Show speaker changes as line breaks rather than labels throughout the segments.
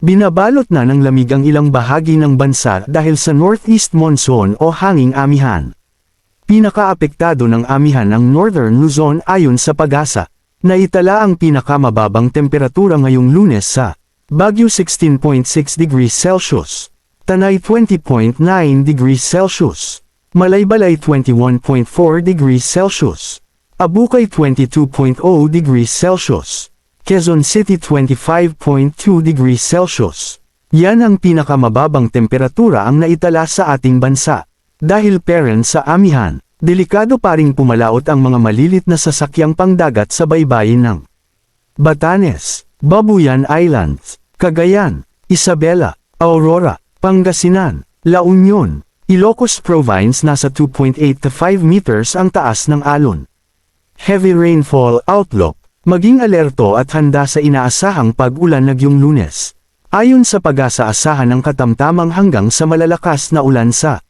Binabalot na ng lamig ang ilang bahagi ng bansa dahil sa northeast monsoon o hanging amihan. Pinakaapektado ng amihan ang Northern Luzon ayon sa PAGASA. Naitala ang pinakamababang temperatura ngayong Lunes sa Baguio 16.6 degrees Celsius, Tanay 20.9 degrees Celsius, Malaybalay 21.4 degrees Celsius, Abukay 22.0 degrees Celsius, Quezon City 25.2 degrees Celsius. Yan ang pinakamababang temperatura ang naitala sa ating bansa. Dahil parent sa amihan, delikado pa ring pumalaot ang mga malilit na sasakyang pangdagat sa baybayin ng Batanes, Babuyan Islands, Cagayan, Isabela, Aurora, Pangasinan, La Union, Ilocos Province. Nasa 2.8 to 5 meters ang taas ng alon. Heavy rainfall outlook. Maging alerto at handa sa inaasahang pag-ulan ngayong Lunes. Ayon sa PAGASA, asahan ng katamtamang hanggang sa malalakas na ulan sa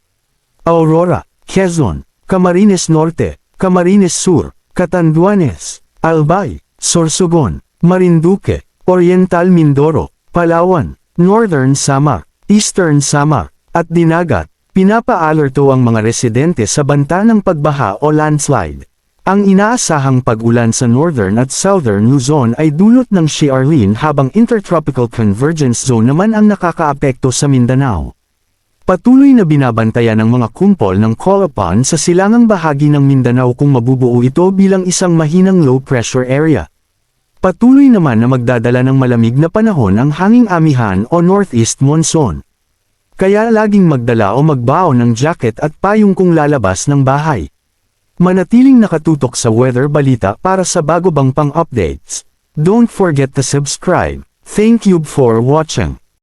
Aurora, Quezon, Camarines Norte, Camarines Sur, Catanduanes, Albay, Sorsogon, Marinduque, Oriental Mindoro, Palawan, Northern Samar, Eastern Samar, at Dinagat. Pinapa-alerto ang mga residente sa banta ng pagbaha o landslide. Ang inaasahang pag-ulan sa Northern at Southern Luzon ay dulot ng Arlene, habang Intertropical Convergence Zone naman ang nakakaapekto sa Mindanao. Patuloy na binabantayan ng mga kumpol ng Colapan sa silangang bahagi ng Mindanao kung mabubuo ito bilang isang mahinang low pressure area. Patuloy naman na magdadala ng malamig na panahon ang hanging amihan o northeast monsoon. Kaya laging magdala o magbaon ng jacket at payong kung lalabas ng bahay. Manatiling nakatutok sa Weather Balita para sa bago pang updates. Don't forget to subscribe. Thank you for watching.